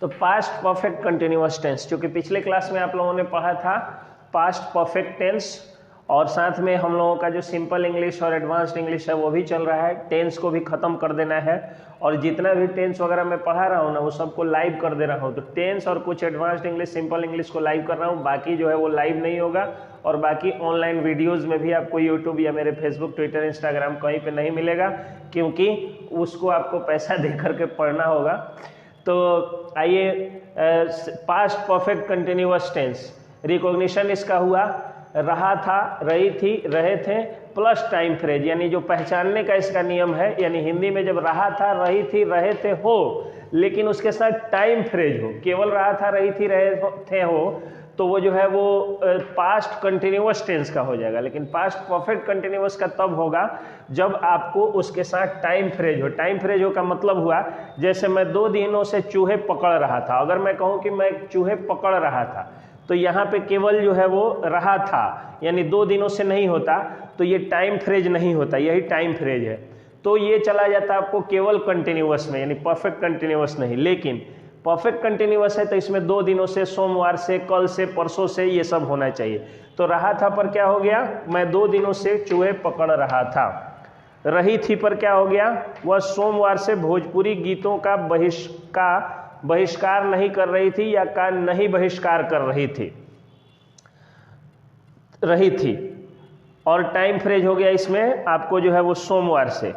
तो past perfect continuous tense, क्योंकि पिछले क्लास में आप लोगों ने पढ़ा था पास्ट परफेक्ट टेंस, और साथ में हम लोगों का जो सिंपल इंग्लिश और एडवांस्ड इंग्लिश है वो भी चल रहा है। टेंस को भी ख़त्म कर देना है, और जितना भी टेंस वगैरह मैं पढ़ा रहा हूँ ना वो सबको लाइव कर दे रहा हूँ। तो टेंस और कुछ एडवांस्ड इंग्लिश, सिंपल इंग्लिश को लाइव कर रहा हूँ, बाकी जो है वो लाइव नहीं होगा। और बाकी ऑनलाइन वीडियोज़ में भी आपको यूट्यूब या मेरे फेसबुक, ट्विटर, इंस्टाग्राम कहीं पर नहीं मिलेगा, क्योंकि उसको आपको पैसा दे करके पढ़ना होगा। तो आइए, past perfect continuous tense, recognition इसका हुआ, रहा था, रही थी, रहे थे प्लस टाइम फ्रेज, यानी जो पहचानने का इसका नियम है, यानी हिंदी में जब रहा था, रही थी, रहे थे हो, लेकिन उसके साथ टाइम फ्रेज हो, केवल रहा था, रही थी, रहे थे हो, तो वो जो है वो पास्ट कंटिन्यूअस टेंस का हो जाएगा। लेकिन पास्ट परफेक्ट कंटिन्यूअस का तब होगा जब आपको उसके साथ टाइम फ्रेज हो। टाइम फ्रेज हो का मतलब हुआ, जैसे मैं 2 दिनों से चूहे पकड़ रहा था, अगर मैं कहूँ कि मैं चूहे पकड़ रहा था, तो यहाँ पे केवल जो है वो रहा था, यानी 2 दिनों से नहीं होता, तो ये टाइम फ्रेज नहीं होता, यही टाइम फ्रेज है। तो ये चला जाता आपको केवल कंटिन्यूअस में, यानी परफेक्ट कंटिन्यूअस नहीं। लेकिन परफेक्ट कंटिन्यूअस है तो इसमें 2 दिनों से, सोमवार से, कल से, परसों से, ये सब होना चाहिए। तो रहा था पर क्या हो गया, मैं 2 दिनों से चूहे पकड़ रहा था। रही थी पर क्या हो गया, वह सोमवार से भोजपुरी गीतों का बहिष्कार नहीं कर रही थी, या का नहीं बहिष्कार कर रही थी, रही थी। और टाइम फ्रेज हो गया इसमें आपको जो है वो सोमवार से।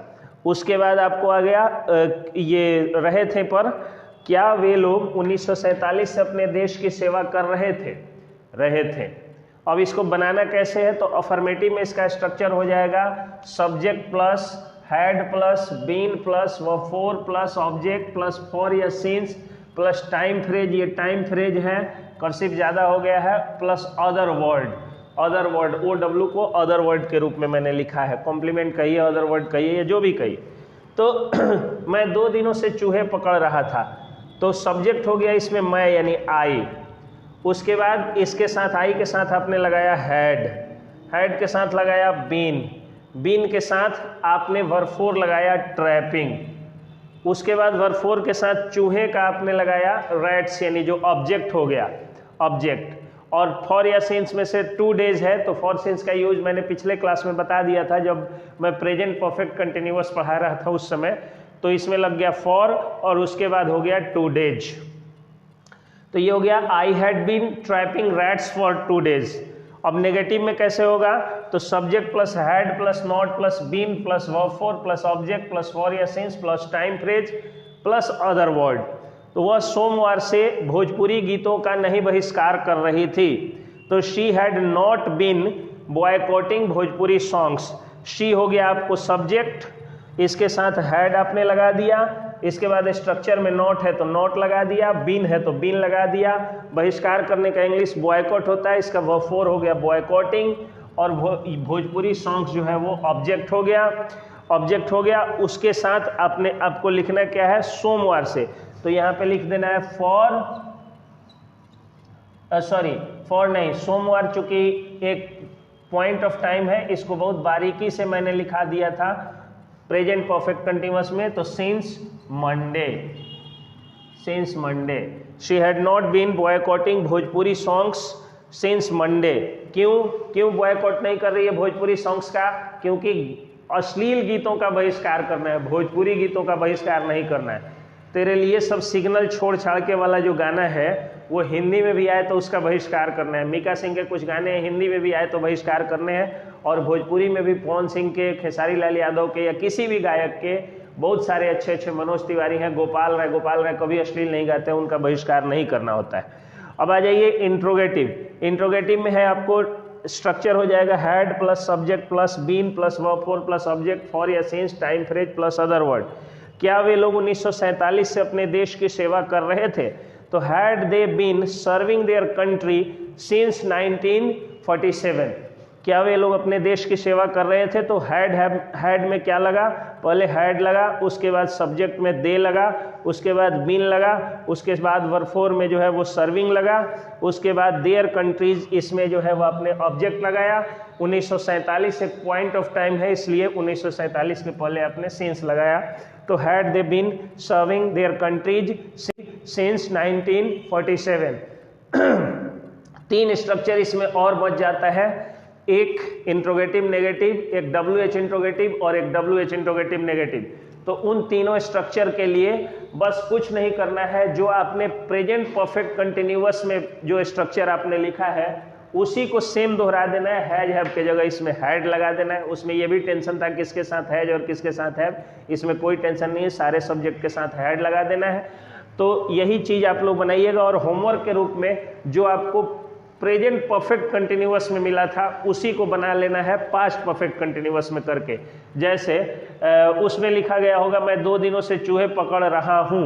उसके बाद आपको आ गया ये रहे थे पर, क्या वे लोग 1947 से अपने देश की सेवा कर रहे थे, रहे थे। अब इसको बनाना कैसे है, तो अफर्मेटिव में इसका स्ट्रक्चर हो जाएगा subject plus had plus been plus verb plus object plus for या सिंस प्लस टाइम फ्रेज, ये टाइम फ्रेज है, कर्सिव ज़्यादा हो गया है, plus other word, other word, OW को अदर वर्ड के रूप में मैंने लिखा है, कॉम्प्लीमेंट कहिए, अदर वर्ड कहिए, या जो भी कहिए। तो मैं 2 दिनों से चूहे पकड़ रहा था, तो सब्जेक्ट हो गया इसमें मैं, यानी आई। उसके बाद इसके साथ, आई के साथ आपने लगाया हैड, हैड के साथ लगाया बीन, बीन के साथ आपने वर्ब लगाया ट्रैपिंग। उसके बाद वर्ब के साथ चूहे का आपने लगाया रैट्स, यानी जो ऑब्जेक्ट हो गया, ऑब्जेक्ट। और फॉर या सिंस में से 2 डेज है, तो फॉर सिंस का यूज मैंने पिछले क्लास में बता दिया था जब मैं प्रेजेंट परफेक्ट कंटिन्यूअस पढ़ा रहा था उस समय। तो इसमें लग गया फॉर, और उसके बाद हो गया 2 डेज। तो ये हो गया I had been trapping rats for 2 days. अब नेगेटिव में कैसे होगा, तो subject plus had plus not plus been plus verb plus object plus for या since plus time phrase plus other word. तो वह सोमवार से भोजपुरी गीतों का नहीं बहिष्कार कर रही थी। तो she had not been boycotting Bhojpuri songs. She हो गया आपको सब्जेक्ट, इसके साथ हैड आपने लगा दिया, इसके बाद स्ट्रक्चर में नॉट है तो नॉट लगा दिया, बीन है तो बीन लगा दिया। बहिष्कार करने का इंग्लिश बॉयकॉट होता है, इसका वर्ब हो गया बॉयकॉटिंग, और भोजपुरी सॉन्ग्स जो है वो ऑब्जेक्ट हो गया, ऑब्जेक्ट हो गया। उसके साथ आपको लिखना क्या है, सोमवार से। तो यहाँ पे लिख देना है फॉर नहीं, सोमवार चूंकि एक पॉइंट ऑफ टाइम है, इसको बहुत बारीकी से मैंने लिखा दिया था प्रेजेंट परफेक्ट कंटिन्यूअस में। तो since Monday, since Monday she had not been boycotting Bhojpuri songs since Monday. क्यों बॉयकॉट नहीं कर रही है भोजपुरी सॉन्ग्स का, क्योंकि अश्लील गीतों का बहिष्कार करना है, भोजपुरी गीतों का बहिष्कार नहीं करना है। तेरे लिए सब सिग्नल छोड़ छाड़ के वाला जो गाना है वो हिंदी में भी आए तो उसका बहिष्कार करना है। मीका सिंह के कुछ गाने हिंदी में भी आए तो बहिष्कार करने हैं, और भोजपुरी में भी पवन सिंह के, खेसारी लाल यादव के, या किसी भी गायक के बहुत सारे अच्छे अच्छे, मनोज तिवारी हैं, गोपाल राय कभी अश्लील नहीं गाते हैं, उनका बहिष्कार नहीं करना होता है। अब आ जाइए इंट्रोगेटिव। इंट्रोगेटिव में है आपको स्ट्रक्चर हो जाएगा had plus subject plus been plus verb plus object for या since time phrase plus other word. क्या वे लोग 1947 से अपने देश की सेवा कर रहे थे, तो had they been serving their country since 1947। क्या वे लोग अपने देश की सेवा कर रहे थे, तो हैड में क्या लगा, पहले हैड लगा, उसके बाद सब्जेक्ट में दे लगा, उसके बाद बीन लगा, उसके बाद वर्ब में जो है वो सर्विंग लगा, उसके बाद देयर कंट्रीज, इसमें जो है वो अपने ऑब्जेक्ट लगाया। 1947 एक पॉइंट ऑफ टाइम है, इसलिए 1947 के पहले आपने सिंस लगाया। तो had they been serving their countries since 1947। 3 structure इसमें और बच जाता है, एक इंट्रोगेटिव नेगेटिव, एक WH इंट्रोगेटिव और एक WH इंट्रोगेटिव नेगेटिव। तो उन तीनों स्ट्रक्चर के लिए बस कुछ नहीं करना है, जो आपने प्रेजेंट परफेक्ट कंटिन्यूअस में जो स्ट्रक्चर आपने लिखा है उसी को सेम दोहरा देना है, हैज हैव के जगह इसमें हैड लगा देना है। उसमें ये भी टेंशन था किसके साथ हैज और किसके साथ हैव, इसमें कोई टेंशन नहीं है, सारे सब्जेक्ट के साथ हैड लगा देना है। तो यही चीज आप लोग बनाइएगा और होमवर्क के रूप में जो आपको प्रेजेंट परफेक्ट कंटिन्यूअस में मिला था उसी को बना लेना है पास्ट परफेक्ट कंटिन्यूअस में करके। जैसे उसमें लिखा गया होगा मैं 2 दिनों से चूहे पकड़ रहा हूं,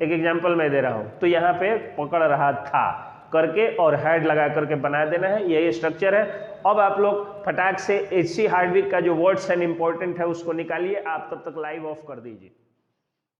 एक एग्जांपल मैं दे रहा हूं, तो यहाँ पे पकड़ रहा था करके और हैड लगा करके बना देना है, यही स्ट्रक्चर है। अब आप लोग फटाक से HC हार्डविक का जो वर्ड्स एंड इंपॉर्टेंट है उसको निकालिए, आप तब तक लाइव ऑफ कर दीजिए।